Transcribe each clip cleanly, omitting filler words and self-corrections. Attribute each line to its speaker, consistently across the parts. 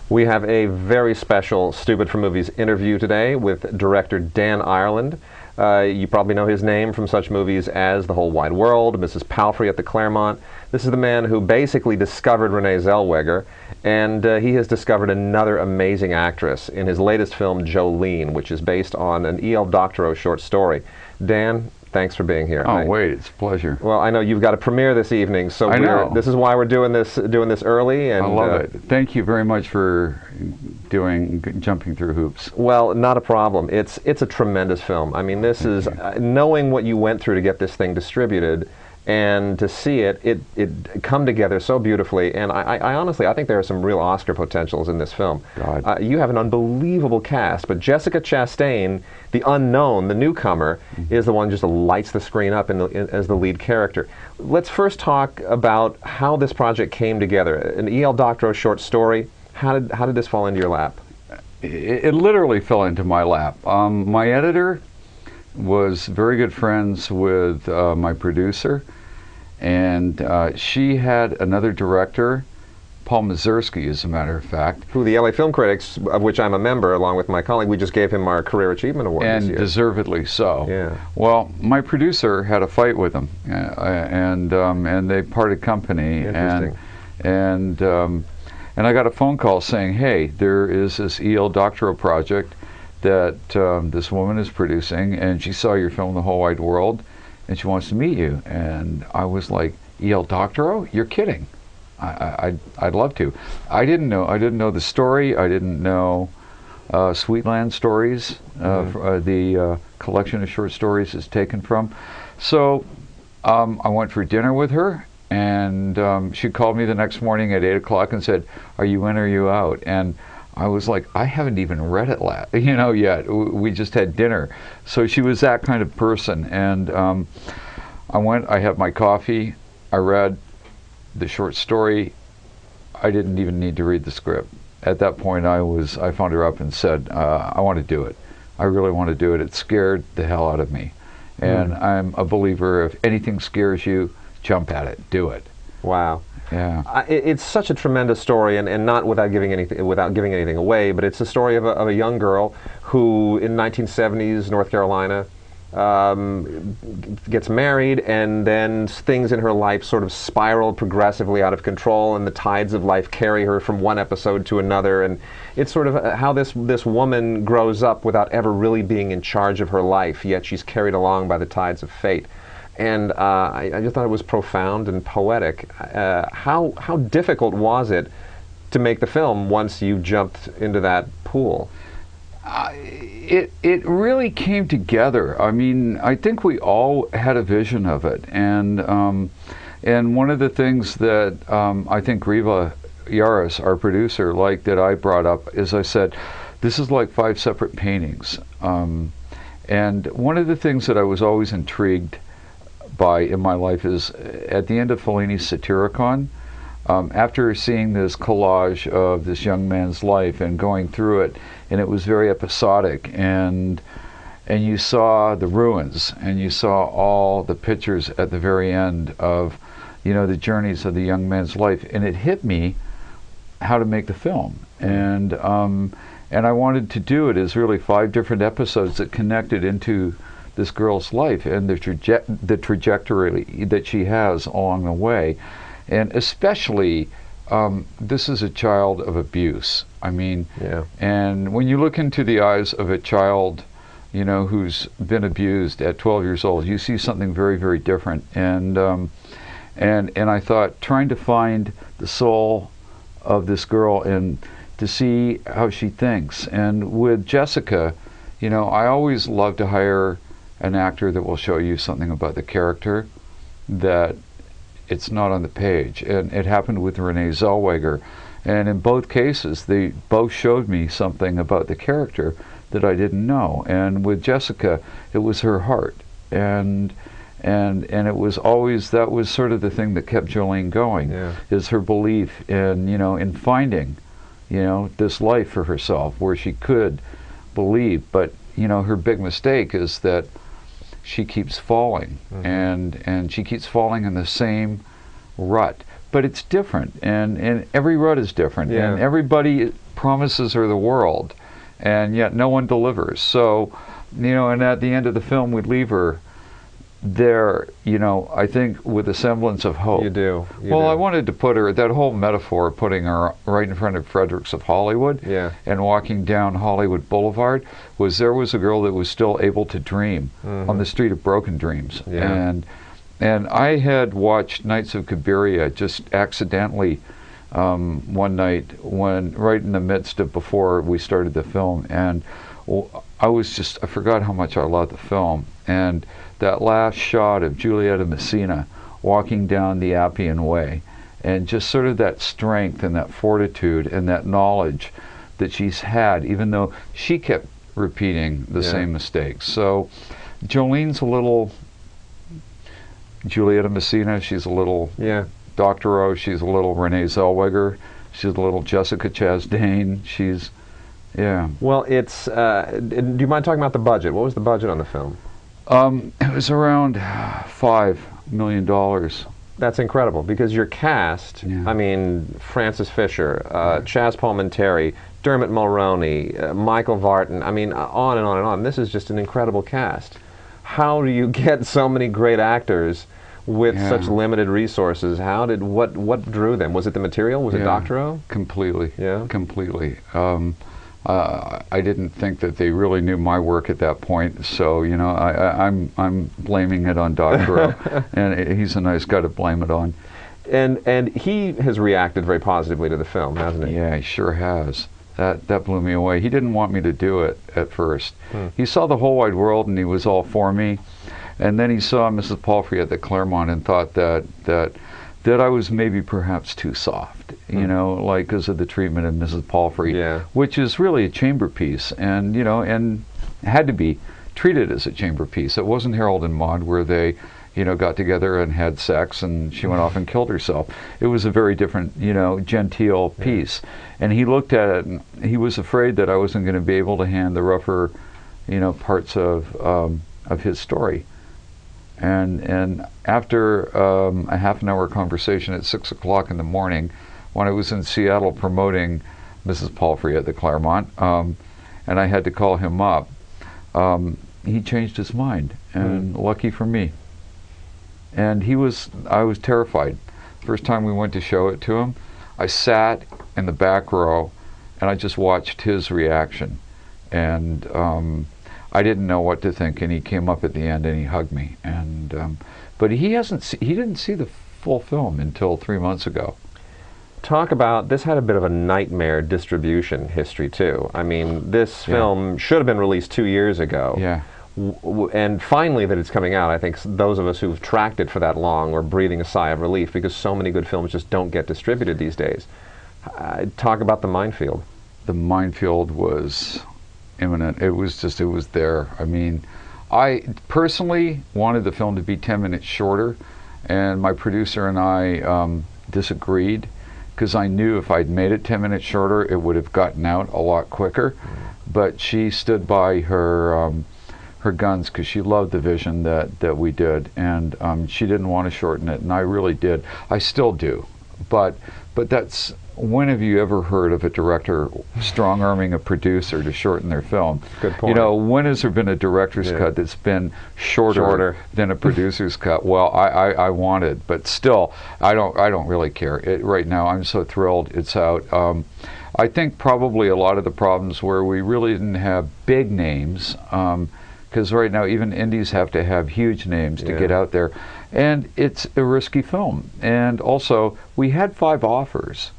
Speaker 1: We have a very special Stupid for Movies interview today with director Dan Ireland. You probably know his name from such movies as The Whole Wide World, Mrs. Palfrey at the Claremont. This is the man who basically discovered Renee Zellweger, and he has discovered another amazing actress in his latest film, Jolene, which is based on an E.L. Doctorow short story. Dan, thanks for being here.
Speaker 2: Oh, wait, it's a pleasure.
Speaker 1: Well, I know you've got a premiere this evening, so this is why we're doing this early. And
Speaker 2: I love it. Thank you very much for jumping through hoops.
Speaker 1: Well, not a problem. It's a tremendous film. I mean, this is knowing what you went through to get this thing distributed, and to see it come together so beautifully. And I honestly, I think there are some real Oscar potentials in this film.
Speaker 2: God.
Speaker 1: You have an unbelievable cast, but Jessica Chastain, the unknown, the newcomer, is the one who just lights the screen up as the lead character. Let's first talk about how this project came together. An E.L. Doctorow short story. How did this fall into your lap?
Speaker 2: It literally fell into my lap. My editor was very good friends with my producer, and she had another director, Paul Mazursky, as a matter of fact.
Speaker 1: Who the LA Film Critics, of which I'm a member, along with my colleague, we just gave him our Career Achievement Award this year.
Speaker 2: And deservedly so.
Speaker 1: Yeah.
Speaker 2: Well, my producer had a fight with him, and they parted company.
Speaker 1: Interesting.
Speaker 2: And I got a phone call saying, hey, there is this E.L. Doctorow project that this woman is producing, and she saw your film, The Whole Wide World, and she wants to meet you. And I was like, E.L. Doctorow? You're kidding. I'd love to. I didn't know the story. I didn't know Sweetland Stories, the collection of short stories is taken from. So I went for dinner with her, and she called me the next morning at 8 o'clock and said, are you in or are you out? And I was like, I haven't even read it yet. We just had dinner. So she was that kind of person. And I had my coffee, I read the short story. I didn't even need to read the script. At that point, I phoned her up and said, I want to do it. I really want to do it. It scared the hell out of me. And I'm a believer, if anything scares you, jump at it, do it.
Speaker 1: Wow.
Speaker 2: Yeah.
Speaker 1: It's such a tremendous story, and not without giving anything away, but it's a story of a young girl who, in 1970s North Carolina, gets married, and then things in her life sort of spiral progressively out of control, and the tides of life carry her from one episode to another. And it's sort of how this woman grows up without ever really being in charge of her life, yet she's carried along by the tides of fate. And I just thought it was profound and poetic. How difficult was it to make the film once you jumped into that pool?
Speaker 2: It really came together. I mean, I think we all had a vision of it, and one of the things that I think Riva Yaris, our producer, liked that I brought up is I said, this is like 5 separate paintings. And one of the things that I was always intrigued by in my life is at the end of Fellini's Satyricon, after seeing this collage of this young man's life and going through it, and it was very episodic, and you saw the ruins, and you saw all the pictures at the very end of, the journeys of the young man's life, and it hit me how to make the film. And I wanted to do it as really 5 different episodes that connected into this girl's life and the trajectory that she has along the way. And especially, this is a child of abuse. I mean,
Speaker 1: yeah. And
Speaker 2: when you look into the eyes of a child, who's been abused at 12 years old, you see something very, very different. And I thought, trying to find the soul of this girl and to see how she thinks. And with Jessica, I always love to hire an actor that will show you something about the character that it's not on the page. And it happened with Renee Zellweger. And in both cases, they both showed me something about the character that I didn't know. And with Jessica, it was her heart. And it was always, that was sort of the thing that kept Jolene going, is her belief in, in finding, this life for herself where she could believe. But, her big mistake is that she keeps falling, and she keeps falling in the same rut. But it's different, and every rut is different,
Speaker 1: Yeah.
Speaker 2: and everybody promises her the world, and yet no one delivers. So, and at the end of the film, we leave her there, I think with a semblance of hope.
Speaker 1: You do.
Speaker 2: I wanted to put her, that whole metaphor, putting her right in front of Fredericks of Hollywood,
Speaker 1: Yeah.
Speaker 2: and walking down Hollywood Boulevard, there was a girl that was still able to dream on the street of broken dreams.
Speaker 1: Yeah.
Speaker 2: And I had watched Nights of Cabiria just accidentally one night, right in the midst of, before we started the film, and I forgot how much I loved the film. And that last shot of Julieta Messina walking down the Appian Way, and just sort of that strength and that fortitude and that knowledge that she's had, even though she kept repeating the same mistakes. So Jolene's a little Julieta Messina, she's a little Dr. O, she's a little Renee Zellweger, she's a little Jessica Chastain, she's,
Speaker 1: Well, it's, do you mind talking about the budget? What was the budget on the film?
Speaker 2: It was around $5 million.
Speaker 1: That's incredible, because your cast, I mean, Frances Fisher, Chaz Palminteri, Dermot Mulroney, Michael Vartan, I mean, on and on and on. This is just an incredible cast. How do you get so many great actors with such limited resources? What drew them? Was it the material? Was it Dr. O?
Speaker 2: Completely.
Speaker 1: Yeah.
Speaker 2: Completely. I didn't think that they really knew my work at that point, so I'm blaming it on Dr. O, and he's a nice guy to blame it on.
Speaker 1: And he has reacted very positively to the film, hasn't he?
Speaker 2: Yeah, he sure has. That blew me away. He didn't want me to do it at first. He saw The Whole Wide World and he was all for me, and then he saw Mrs. Palfrey at the Claremont and thought that I was maybe perhaps too soft, like because of the treatment of Mrs. Palfrey, which is really a chamber piece, and and had to be treated as a chamber piece. It wasn't Harold and Maude where they, got together and had sex and she went off and killed herself. It was a very different, genteel piece. And he looked at it and he was afraid that I wasn't going to be able to hand the rougher, parts of his story. And after a half an hour conversation at 6 o'clock in the morning, when I was in Seattle promoting Mrs. Palfrey at the Claremont, and I had to call him up, he changed his mind, and lucky for me. And I was terrified. First time we went to show it to him, I sat in the back row and I just watched his reaction. And I didn't know what to think, and he came up at the end and he hugged me. And but he didn't see the full film until 3 months ago.
Speaker 1: Talk about, this had a bit of a nightmare distribution history too. I mean, this film should have been released 2 years ago.
Speaker 2: Yeah.
Speaker 1: And finally that it's coming out, I think those of us who've tracked it for that long are breathing a sigh of relief, because so many good films just don't get distributed these days. Talk about the minefield.
Speaker 2: The minefield was imminent. It was there. I mean, I personally wanted the film to be 10 minutes shorter, and my producer and I disagreed, because I knew if I'd made it 10 minutes shorter, it would have gotten out a lot quicker. But she stood by her guns, because she loved the vision that we did, and she didn't want to shorten it, and I really did. I still do, but that's, when have you ever heard of a director strong-arming a producer to shorten their film?
Speaker 1: Good point.
Speaker 2: When has there been a director's cut that's been shorter than a producer's cut? Well, I want it, but still, I don't really care. Right now, I'm so thrilled it's out. I think probably a lot of the problems where we really didn't have big names, because right now even indies have to have huge names to get out there, and it's a risky film. And also, we had 5 offers.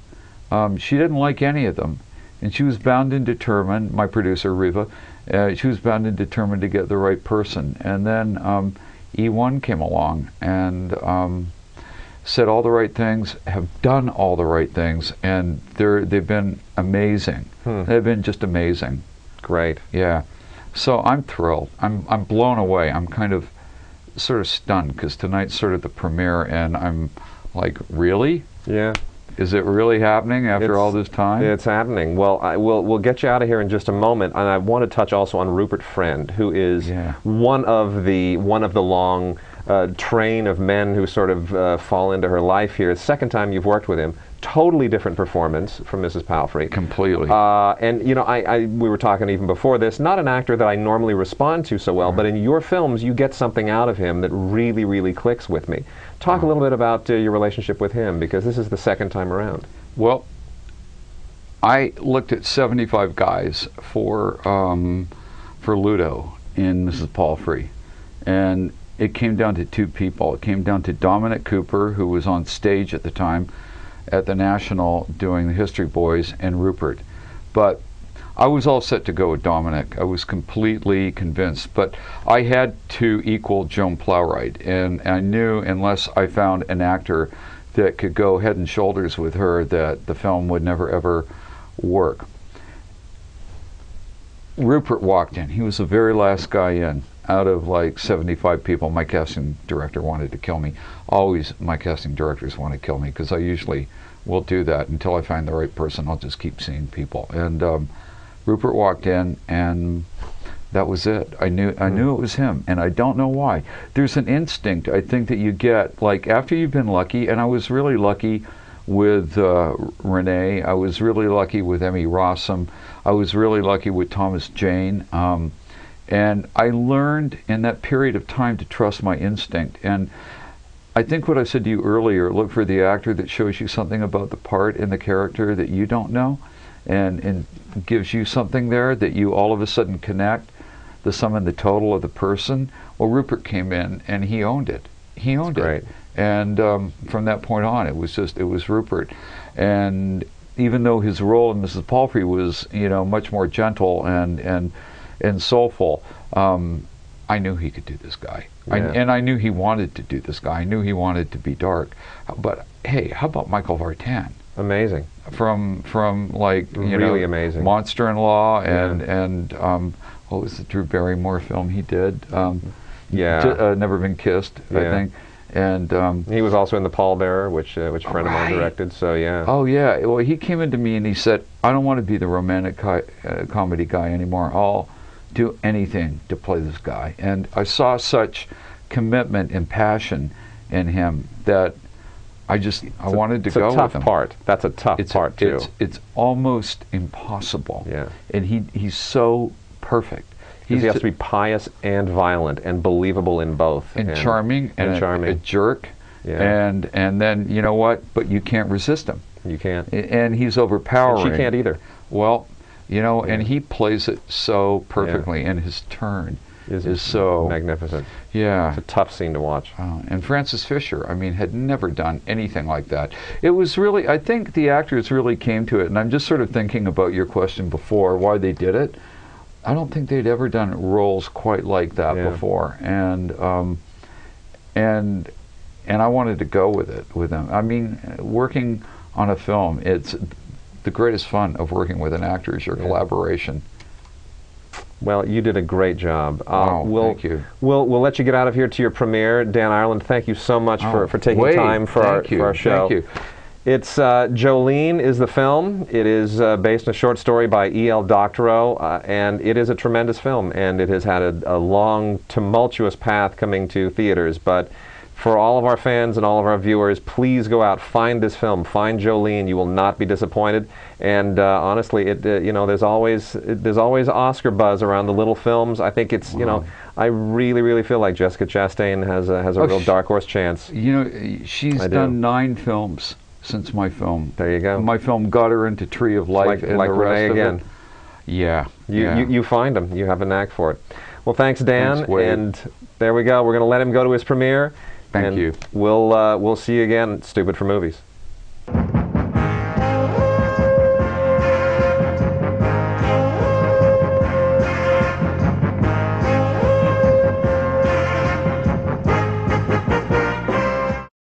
Speaker 2: She didn't like any of them, and she was bound and determined, my producer Riva, she was bound and determined to get the right person. And then E1 came along and said all the right things, have done all the right things, and they've been amazing. They've been just amazing.
Speaker 1: Great.
Speaker 2: Yeah. So I'm thrilled. I'm blown away. I'm kind of sort of stunned, because tonight's sort of the premiere, and I'm like, really?
Speaker 1: Yeah.
Speaker 2: Is it really happening after all this time?
Speaker 1: It's happening. Well, we'll get you out of here in just a moment, and I want to touch also on Rupert Friend, who is one of the long train of men who sort of fall into her life here. It's the second time you've worked with him. Totally different performance from Mrs. Palfrey.
Speaker 2: Completely.
Speaker 1: And you know, we were talking even before this, not an actor that I normally respond to so well, but in your films you get something out of him that really, really clicks with me. Talk a little bit about your relationship with him, because this is the second time around.
Speaker 2: Well, I looked at 75 guys for Ludo in Mrs. Palfrey, and it came down to two people. It came down to Dominic Cooper, who was on stage at the time at the National doing the History Boys, and Rupert. But I was all set to go with Dominic. I was completely convinced, but I had to equal Joan Plowright, and I knew unless I found an actor that could go head and shoulders with her, that the film would never ever work. Rupert walked in. He was the very last guy in. Out of like 75 people, my casting director wanted to kill me. Always my casting directors want to kill me, because I usually will do that until I find the right person. I'll just keep seeing people. And Rupert walked in, and that was it. I knew it was him, and I don't know why. There's an instinct, I think, that you get, like, after you've been lucky, and I was really lucky with Renee. I was really lucky with Emmy Rossum. I was really lucky with Thomas Jane. And I learned in that period of time to trust my instinct. And I think what I said to you earlier, look for the actor that shows you something about the part and the character that you don't know, and gives you something there that you all of a sudden connect, the sum and the total of the person. Well, Rupert came in and he owned it. He owned it. Great. And from that point on, it was Rupert. And even though his role in Mrs. Palfrey was, you know, much more gentle and soulful, I knew he could do this guy. Yeah. And I knew he wanted to do this guy. I knew he wanted to be dark. But hey, how about Michael Vartan?
Speaker 1: Amazing.
Speaker 2: From like, you
Speaker 1: really
Speaker 2: know,
Speaker 1: amazing.
Speaker 2: Monster-in-Law, and what was the Drew Barrymore film he did? Never Been Kissed, I think. And
Speaker 1: he was also in The Pallbearer, which a friend of mine directed. So yeah.
Speaker 2: Oh yeah. Well, he came into me and he said, "I don't want to be the romantic comedy guy anymore. I'll do anything to play this guy." And I saw such commitment and passion in him that I wanted to go with him.
Speaker 1: It's a tough part. That's a tough part too.
Speaker 2: It's almost impossible.
Speaker 1: Yeah.
Speaker 2: And he's so perfect.
Speaker 1: He has to be pious and violent and believable in both.
Speaker 2: And charming and charming. A jerk.
Speaker 1: Yeah.
Speaker 2: And then, you know what? But you can't resist him.
Speaker 1: You can't.
Speaker 2: And he's overpowering.
Speaker 1: And she can't either.
Speaker 2: Well, you know, and he plays it so perfectly, and his turn is so
Speaker 1: magnificent.
Speaker 2: Yeah.
Speaker 1: It's a tough scene to watch.
Speaker 2: And Frances Fisher, I mean, had never done anything like that. It was really, I think the actors really came to it, and I'm just sort of thinking about your question before, why they did it. I don't think they'd ever done roles quite like that before, and I wanted to go with them. I mean, working on a film, it's the greatest fun of working with an actor is your collaboration.
Speaker 1: Well, you did a great job.
Speaker 2: Thank you.
Speaker 1: We'll let you get out of here to your premiere. Dan Ireland, thank you so much for taking time for our show.
Speaker 2: Thank you.
Speaker 1: It's Jolene is the film. It is based on a short story by E.L. Doctorow, and it is a tremendous film, and it has had a long, tumultuous path coming to theaters. But for all of our fans and all of our viewers, please go out, find this film, find Jolene. You will not be disappointed. And honestly, you know, there's always Oscar buzz around the little films. I think it's, you know, I really, really feel like Jessica Chastain has a real dark horse chance.
Speaker 2: You know, she's done 9 films since my film.
Speaker 1: There you go.
Speaker 2: My film got her into Tree of Life, and
Speaker 1: like
Speaker 2: the rest
Speaker 1: Renee again.
Speaker 2: Of it. Yeah.
Speaker 1: You find them. You have a knack for it. Well, thanks, Dan.
Speaker 2: Thanks, Wade.
Speaker 1: And there we go. We're going to let him go to his premiere.
Speaker 2: Thank you.
Speaker 1: We'll see you again at Stupid for Movies.